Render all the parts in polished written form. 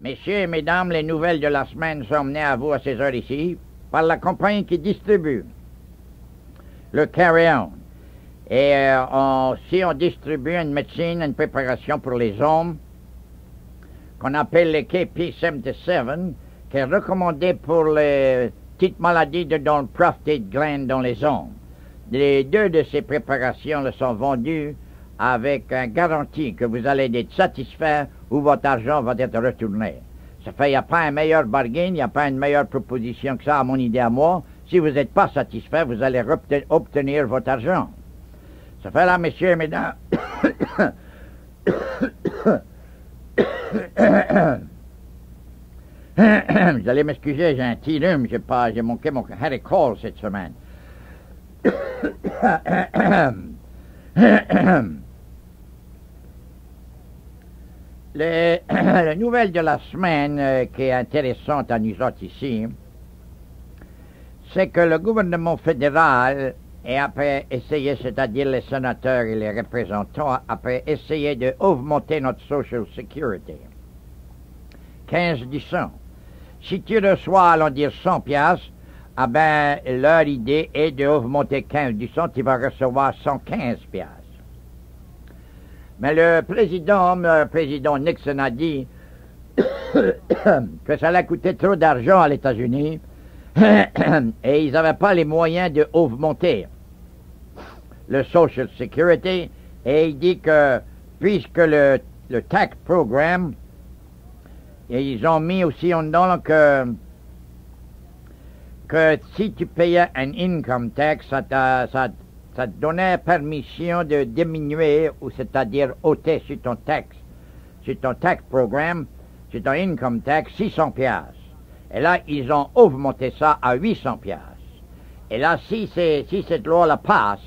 Messieurs et mesdames, les nouvelles de la semaine sont menées à vous à ces heures ici par la compagnie qui distribue le Carry On. Et si on distribue une médecine, une préparation pour les hommes, qu'on appelle le KP77, qui est recommandé pour les petites maladies dans le prostate gland dans les hommes. Les deux de ces préparations sont vendues avec une garantie que vous allez être satisfait ou votre argent va être retourné. Ça fait qu'il n'y a pas un meilleur bargain, il n'y a pas une meilleure proposition que ça, à mon idée à moi. Si vous n'êtes pas satisfait, vous allez obtenir votre argent. Ça fait là, messieurs et mesdames. Vous allez m'excuser, j'ai un petit rhume, j'ai manqué mon Harry Cole cette semaine. La nouvelle de la semaine qui est intéressante à nous autres ici, c'est que le gouvernement fédéral et après essayer, c'est-à-dire les sénateurs et les représentants, après essayer d'augmenter notre Social Security. 15%. Si tu reçois, allons dire, 100 piastres, ah ben, leur idée est d'augmenter 15%, tu vas recevoir 115 piastres. Mais le président Nixon a dit que ça allait coûter trop d'argent à l'États-Unis et ils n'avaient pas les moyens d'augmenter le Social Security, et il dit que puisque le tax program, et ils ont mis aussi en dedans que si tu payais un income tax, ça te donnait permission de diminuer, ou c'est-à-dire ôter sur ton tax program, sur ton income tax, 600 piastres. Et là, ils ont augmenté ça à 800 piastres. Et là, si cette loi-là passe,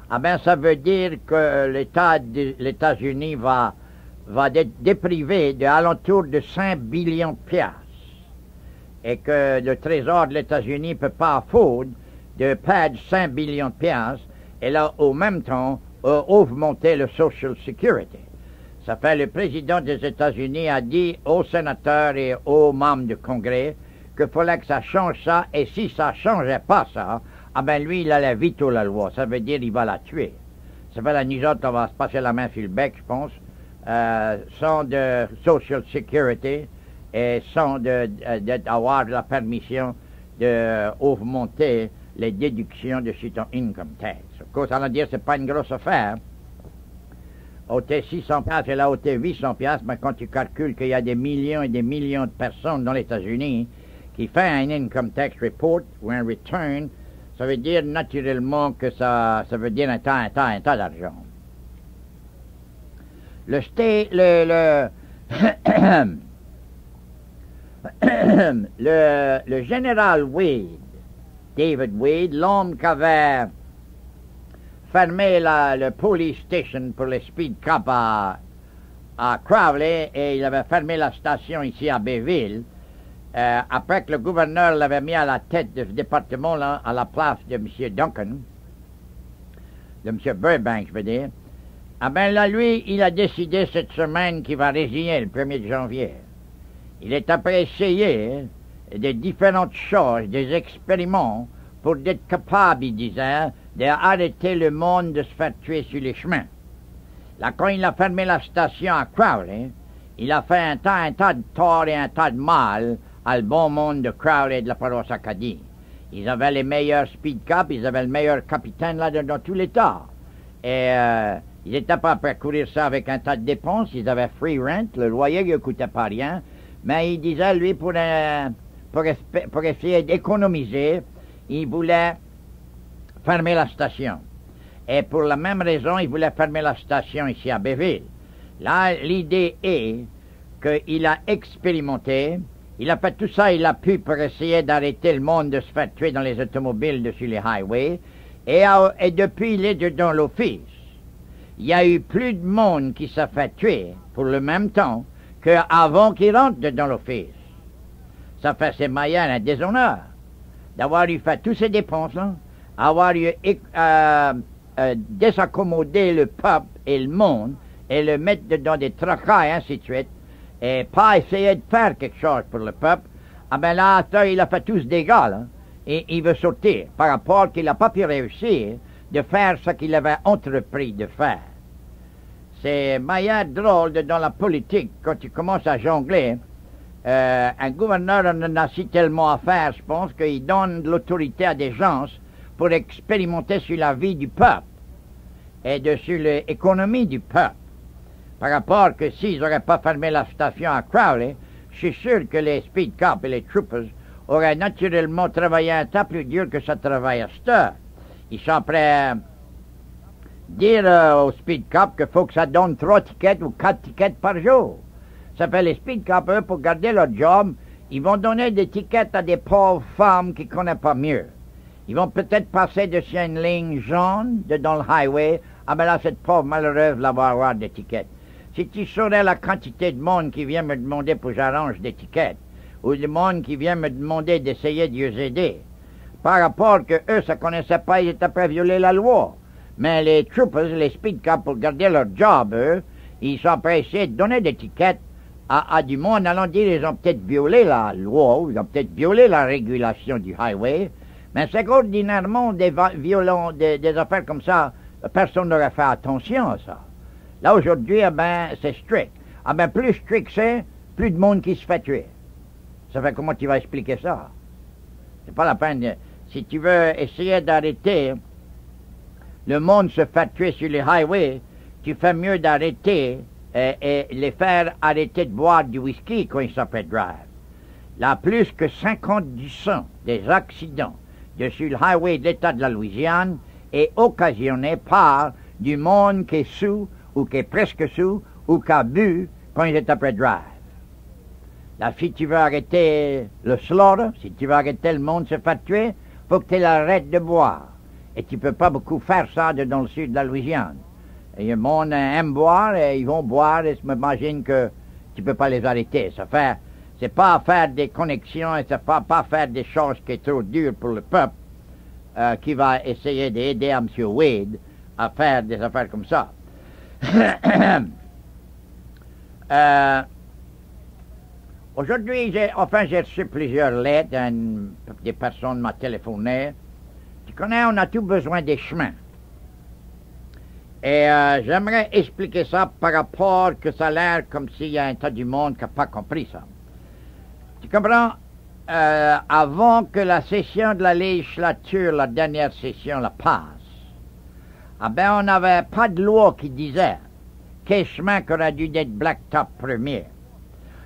ah ben, ça veut dire que l'État des États-Unis va être déprivé d'alentour de 5 billions de piastres. Et que le Trésor de l'États-Unis ne peut pas affordre de perdre 5 billions de piastres, et là, au même temps, augmenter le Social Security. Ça fait le président des États-Unis a dit aux sénateurs et aux membres du Congrès qu'il fallait que ça change ça, et si ça ne changeait pas ça, ah ben lui, il allait veto la loi. Ça veut dire qu'il va la tuer. Ça fait la nous autres, on va se passer la main sur le bec, je pense, sans de Social Security et sans d'avoir la permission d'augmenter les déductions de sur ton income tax. Of course, on va dire c'est pas une grosse affaire. Ôter 600 piastres et là ôter 800 piastres, mais quand tu calcules qu'il y a des millions et des millions de personnes dans les États-Unis qui font un income tax report ou un return, ça veut dire naturellement que ça veut dire un tas d'argent. Le général Wade, David Wade, l'homme qui avait fermé le police station pour les speed cops à Crowley, et il avait fermé la station ici à Bayville, après que le gouverneur l'avait mis à la tête de ce département-là, à la place de M. Duncan, de M. Burbank, je veux dire, ah ben là, lui, il a décidé cette semaine qu'il va résigner le 1er janvier. Il est après essayé de différentes choses, des expériments, pour être capable, il disait, d'arrêter le monde de se faire tuer sur les chemins. Là, quand il a fermé la station à Crowley, il a fait un tas de tort et un tas de mal à le bon monde de Crowley et de la paroisse Acadie. Ils avaient les meilleurs speed cops, ils avaient le meilleur capitaine là dans tout l'État. Et ils étaient pas prêts à courir ça avec un tas de dépenses, ils avaient free rent, le loyer ne coûtait pas rien, mais il disait, lui, pour essayer d'économiser, il voulait fermer la station. Et pour la même raison, il voulait fermer la station ici à Bayville. Là, l'idée est qu'il a expérimenté, il a fait tout ça, il a pu pour essayer d'arrêter le monde de se faire tuer dans les automobiles sur les highways, et depuis il est dans l'office. Il y a eu plus de monde qui s'est fait tuer pour le même temps qu'avant qu'il rentre dans l'office. Ça fait ses moyens un déshonneur d'avoir eu fait toutes ces dépenses-là, avoir eu désaccommodé le peuple et le monde, et le mettre dans des tracas et ainsi de suite, et pas essayer de faire quelque chose pour le peuple, ah ben là, ça, il a fait tous des gars, là, et il veut sortir par rapport qu'il n'a pas pu réussir de faire ce qu'il avait entrepris de faire. C'est moyen drôle dans la politique, quand tu commences à jongler, un gouverneur en a si tellement à faire, je pense, qu'il donne de l'autorité à des gens pour expérimenter sur la vie du peuple et sur l'économie du peuple. Par rapport que s'ils n'auraient pas fermé la station à Crowley, je suis sûr que les speed cops et les troopers auraient naturellement travaillé un tas plus dur que ça travaille à cette heure. Ils sont prêts à dire aux speed cops qu'il faut que ça donne 3 tickets ou 4 tickets par jour. Ça fait les speed cops, eux, pour garder leur job, ils vont donner des tickets à des pauvres femmes qui ne connaissent pas mieux. Ils vont peut-être passer dessus une ligne jaune dans le highway. Ah ben là, cette pauvre malheureuse là va avoir des tickets. Si tu saurais la quantité de monde qui vient me demander pour que j'arrange des tickets, ou de monde qui vient me demander d'essayer de les aider, par rapport que eux, ça connaissait pas, ils étaient prêts à violer la loi. Mais les troopers, les speed cops, pour garder leur job, eux, ils sont prêts à essayer de donner des tickets à du monde, allant dire ils ont peut-être violé la loi, ou ils ont peut-être violé la régulation du highway, mais c'est qu'ordinairement, des affaires comme ça, personne n'aurait fait attention à ça. Là, aujourd'hui, eh ben, c'est strict. Ah ben, plus strict c'est, plus de monde qui se fait tuer. Ça fait comment tu vas expliquer ça? C'est pas la peine. Si tu veux essayer d'arrêter, le monde se fait tuer sur les highways, tu fais mieux d'arrêter et les faire arrêter de boire du whisky quand ils s'appellent drive. Là, plus que 50% des accidents sur le highway de l'État de la Louisiane est occasionné par du monde qui est sous, ou qui est presque sous, ou qui a bu quand ils étaient après drive. Là, si tu veux arrêter le slaughter, si tu veux arrêter le monde se faire tuer, faut que tu arrêtes de boire. Et tu peux pas beaucoup faire ça dans le sud de la Louisiane. Et le monde aime boire et ils vont boire et je m'imagine que tu peux pas les arrêter. Ça fait, c'est pas faire des connexions et c'est pas faire des choses qui est trop dures pour le peuple qui va essayer d'aider à M. Wade à faire des affaires comme ça. Aujourd'hui, j'ai reçu plusieurs lettres, des personnes m'ont téléphoné. Tu connais, on a tout besoin des chemins. Et j'aimerais expliquer ça par rapport que ça a l'air comme s'il y a un tas du monde qui n'a pas compris ça. Tu comprends? Avant que la session de la législature, la dernière session, la passe, ah ben on n'avait pas de loi qui disait quel chemin aurait dû être blacktop premier.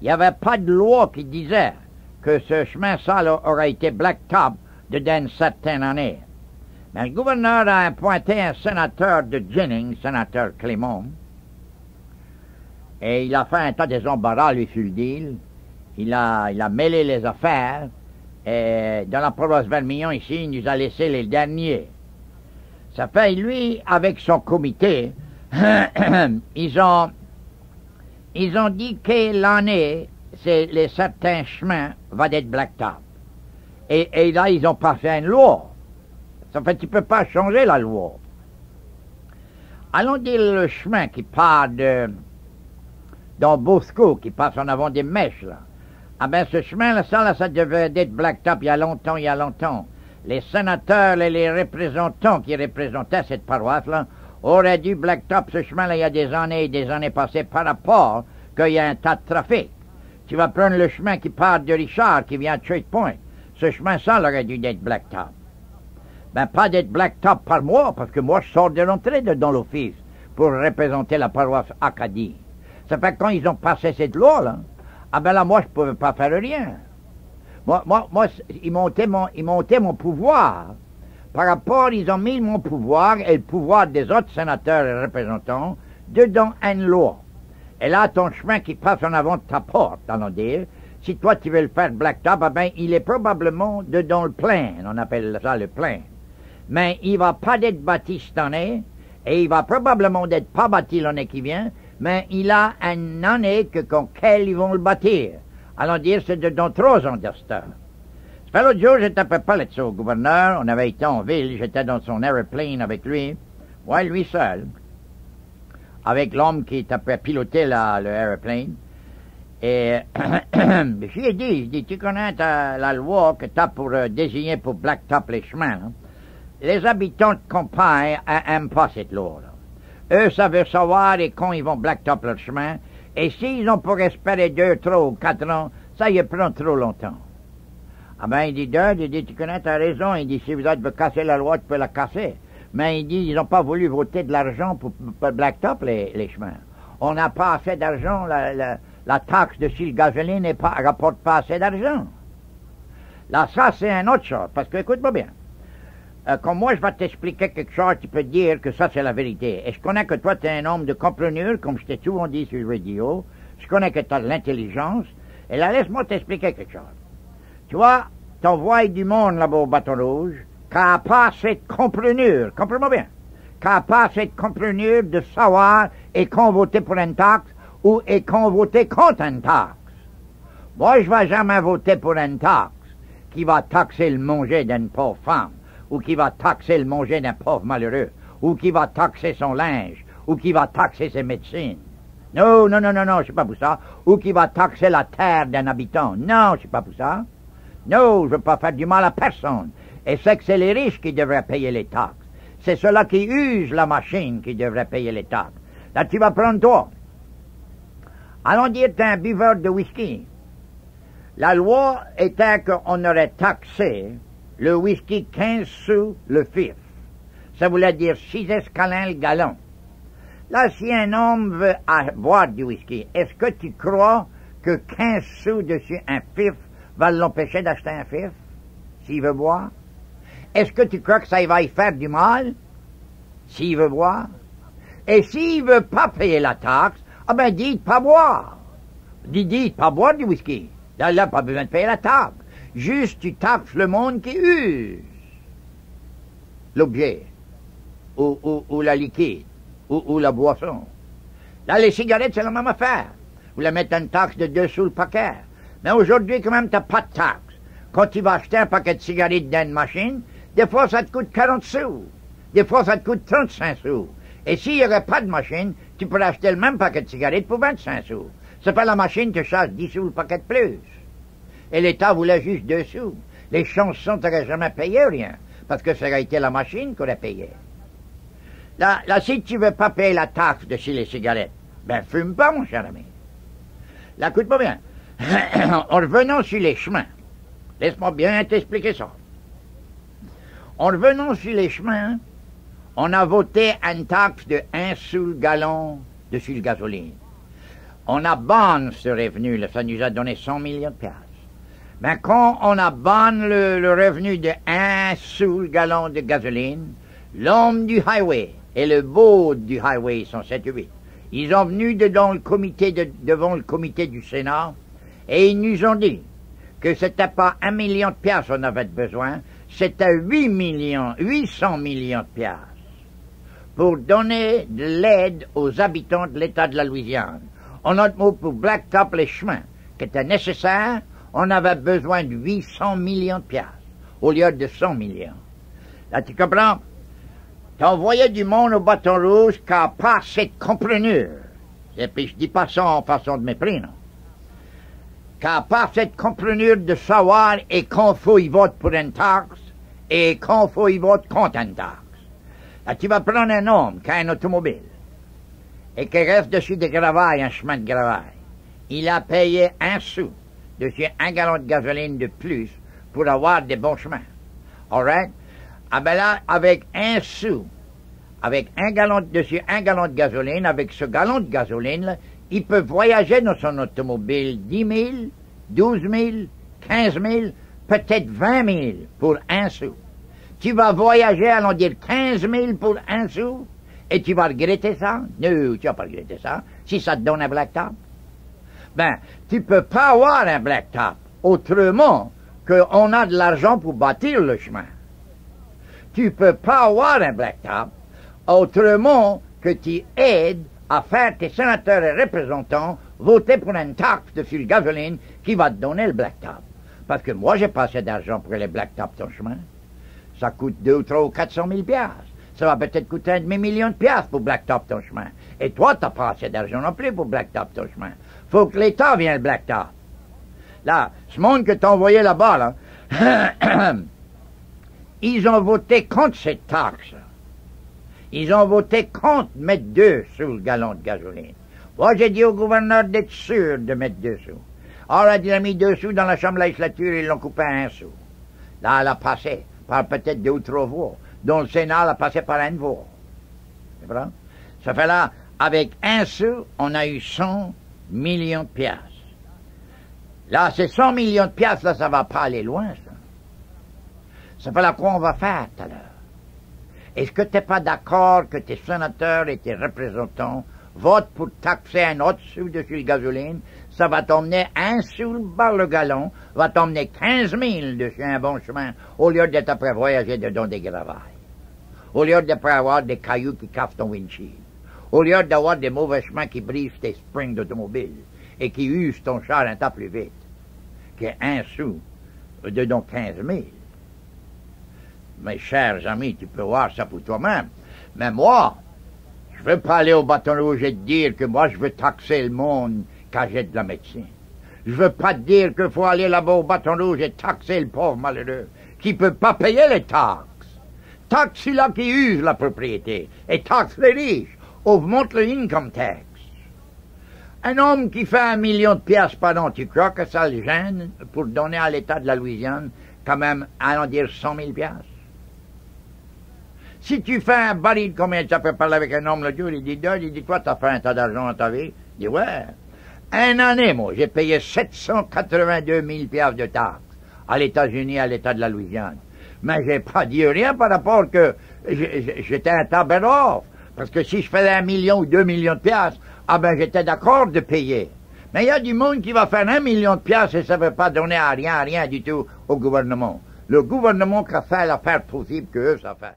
Il n'y avait pas de loi qui disait que ce chemin ça aurait été blacktop dedans une certaine année. Mais le gouverneur a appointé un sénateur de Jennings, sénateur Clément, et il a fait un tas des embarras, lui, sur le deal. Il a mêlé les affaires, et dans la province Vermillon, ici, il nous a laissé les derniers. Ça fait, lui, avec son comité, ils ont dit que l'année, les certains chemins vont être blacktop. Et là, ils ont passé une loi. Ça fait, tu ne peux pas changer la loi. Allons dire le chemin qui part dans Bosco, qui passe en avant des mèches, là. Ah ben, ce chemin-là, ça devait être blacktop il y a longtemps. Les sénateurs et les représentants qui représentaient cette paroisse-là auraient dû blacktop ce chemin-là il y a des années passées par rapport qu'il y a un tas de trafic. Tu vas prendre le chemin qui part de Richard, qui vient de Church Point. Ce chemin-là aurait dû être blacktop. Ben, pas d'être blacktop par moi, parce que moi, je sors de l'entrée dans l'office pour représenter la paroisse Acadie. Ça fait que quand ils ont passé cette loi-là, ah ben là, moi, je ne pouvais pas faire rien. Moi, ils montaient mon pouvoir. Par rapport, ils ont mis mon pouvoir et le pouvoir des autres sénateurs et représentants dedans une loi. Et là, ton chemin qui passe en avant de ta porte, allons dire, si toi tu veux le faire blacktop, ah ben, il est probablement dedans le plein. On appelle ça le plein. Mais il va pas être bâti cette année, et il va probablement être pas bâti l'année qui vient, mais il a une année qu'elle ils vont le bâtir. Allons dire, c'est dans 3 ans d'histoire. Ça fait l'autre jour, j'étais pas là-dessus au gouverneur, on avait été en ville, j'étais dans son aeroplane avec lui, ouais, lui seul, avec l'homme qui était piloté le aeroplane, Et j'ai dit, tu connais la loi que tu as pour désigner pour blacktop les chemins. Hein? Les habitants de campagne n'aiment pas cette loi-là. Eux, ça veut savoir et quand ils vont blacktop leur chemin. Et s'ils ont pour espérer 2, 3 ou 4 ans, ça y prend trop longtemps. Ah ben, il dit, tu connais, t'as raison. Il dit, si vous êtes veut casser la loi, tu peux la casser. Mais il dit, ils n'ont pas voulu voter de l'argent pour blacktop les chemins. On n'a pas assez d'argent, la taxe de sur le gasoline rapporte pas assez d'argent. Là, ça, c'est un autre chose. Parce que, écoute-moi bien. Comme moi, je vais t'expliquer quelque chose, tu peux dire que ça, c'est la vérité. Et je connais que toi, tu es un homme de compreneur, comme je t'ai souvent dit sur le radio. Je connais que tu as de l'intelligence. Et là, laisse-moi t'expliquer quelque chose. Tu vois, t'envoies du monde là-bas au bâton rouge, qui n'a pas assez de compreneur, comprends-moi bien, qui n'a pas assez de compreneur de savoir et qu'on voter pour une taxe ou et qu'on voter contre une taxe. Moi, je ne vais jamais voter pour une taxe qui va taxer le manger d'une pauvre femme, ou qui va taxer le manger d'un pauvre malheureux, ou qui va taxer son linge, ou qui va taxer ses médecines. Non, je suis pas pour ça. Ou qui va taxer la terre d'un habitant. Non, je suis pas pour ça. Non, je veux pas faire du mal à personne. Et c'est que c'est les riches qui devraient payer les taxes. C'est ceux-là qui usent la machine qui devraient payer les taxes. Là, tu vas prendre toi. Allons dire que tu es un buveur de whisky. La loi était qu'on aurait taxé le whisky 15 sous le fif. Ça voulait dire 6 escalins le gallon. Là, si un homme veut boire du whisky, est-ce que tu crois que 15 sous dessus un fif va l'empêcher d'acheter un fif, s'il veut boire? Est-ce que tu crois que ça va y faire du mal, s'il veut boire? Et s'il veut pas payer la taxe, ah ben, dites pas boire. Dites pas boire du whisky. Là, pas besoin de payer la taxe. Juste, tu taxes le monde qui use l'objet, ou la liquide, ou la boisson. Là, les cigarettes, c'est la même affaire. Vous la mettez une taxe de 2 sous le paquet. Mais aujourd'hui, quand même, t'as pas de taxe. Quand tu vas acheter un paquet de cigarettes dans une machine, des fois, ça te coûte 40 sous. Des fois, ça te coûte 35 sous. Et s'il n'y aurait pas de machine, tu pourrais acheter le même paquet de cigarettes pour 25 sous. C'est pas la machine te charge 10 sous le paquet de plus. Et l'État voulait juste 2 sous. Les chansons t'auraient jamais payé rien, parce que ça aurait été la machine qui aurait payé. Là, si tu veux pas payer la taxe de chez les cigarettes, ben fume pas, mon cher ami. Là, écoute-moi bien. En revenant sur les chemins, laisse-moi bien t'expliquer ça. En revenant sur les chemins, on a voté une taxe de 1 sou le gallon dessus le gasoline. On a banné ce revenu, là, ça nous a donné 100 millions de piastres. Mais quand on a banné le revenu de 1 sou le gallon de gasoline, l'homme du highway et le board du highway, ils sont 7 ou 8, ils sont venus devant le comité du Sénat et ils nous ont dit que c'était pas 1 million de piastres on avait besoin, c'était 800 millions de piastres pour donner de l'aide aux habitants de l'État de la Louisiane. En autre mot, pour blacktop les chemins qui étaient nécessaires, on avait besoin de 800 millions de piastres au lieu de 100 millions. Là, tu comprends? T'envoyais du monde au bâton rouge qui n'a pas assez de compreneur. Et puis je dis pas ça en façon de mépris, non. Qui n'a pas assez de compreneur de savoir et qu'on faut y vote pour une taxe et qu'on faut y vote contre une taxe. Là, tu vas prendre un homme qui a une automobile et qui reste dessus des gravailles, un chemin de gravailles. Il a payé 1 sou dessus 1 gallon de gasoline de plus pour avoir des bons chemins. All right? Ah ben là, avec 1 sou, avec 1 gallon dessus 1 gallon de gasoline, avec ce gallon de gasoline, là, il peut voyager dans son automobile 10 000, 12 000, 15 000, peut-être 20 000 pour 1 sou. Tu vas voyager, allons dire 15 000 pour 1 sou, et tu vas regretter ça? Non, tu vas pas regretter ça, si ça te donne un blacktop. Ben, tu peux pas avoir un blacktop autrement qu'on a de l'argent pour bâtir le chemin. Tu peux pas avoir un blacktop autrement que tu aides à faire tes sénateurs et représentants voter pour une taxe de le gasoline qui va te donner le blacktop. Parce que moi, j'ai pas assez d'argent pour les blacktops ton chemin. Ça coûte 200 ou 300 ou 400 000 piastres. Ça va peut-être coûter 1,5 million de piastres pour blacktop ton chemin. Et toi, t'as pas assez d'argent non plus pour blacktop ton chemin. Faut que l'État vienne le blacktop. Là, ce monde que t'as envoyé là-bas, là, ils ont voté contre cette taxe. Ils ont voté contre mettre 2 sous le gallon de gasoline. Moi, j'ai dit au gouverneur d'être sûr de mettre 2 sous. Alors, il a mis 2 sous dans la chambre de la législature et ils l'ont coupé à 1 sou. Là, elle a passé par peut-être 2 ou 3 voix, dont le Sénat l'a passé par 1 voix. C'est vrai? Ça fait là, avec 1 sou, on a eu 100 millions de piastres. Là, ces 100 millions de piastres, là, ça va pas aller loin, ça. Ça fait là quoi on va faire tout à l'heure. Est-ce que t'es pas d'accord que tes sénateurs et tes représentants votent pour taxer un autre sou dessus le gasoline? Ça va t'emmener 1 sou par le gallon, va t'emmener 15 000 dessus un bon chemin, au lieu d'être après voyager dedans des gravailles. Au lieu d'après avoir des cailloux qui cassent ton windshield. Au lieu d'avoir des mauvais chemins qui brisent tes springs d'automobile et qui usent ton char un tas plus vite. Que 1 sou dedans 15 000. Mes chers amis, tu peux voir ça pour toi-même. Mais moi, je veux pas aller au bâton rouge et te dire que moi je veux taxer le monde quand j'ai de la médecine. Je veux pas te dire qu'il faut aller là-bas au bâton rouge et taxer le pauvre malheureux qui peut pas payer les taxes. Taxe celui-là qui use la propriété et taxe les riches. Augmente le income tax. Un homme qui fait 1 million de piastres par an, tu crois que ça le gêne pour donner à l'État de la Louisiane quand même, allons dire 100 000 piastres? Si tu fais un baril, combien tu peux parler avec un homme le jour, il dit, toi, t'as fait un tas d'argent dans ta vie? Il dit, ouais. Une année, moi, j'ai payé 782 000 piastres de taxes à l'États-Unis, à l'État de la Louisiane. Mais j'ai pas dit rien par rapport que j'étais un tabarnak. Parce que si je faisais 1 million ou 2 millions de piastres, ah ben, j'étais d'accord de payer. Mais il y a du monde qui va faire 1 million de piastres et ça ne veut pas donner à rien du tout au gouvernement. Le gouvernement qui a fait l'affaire possible que eux, ça fait.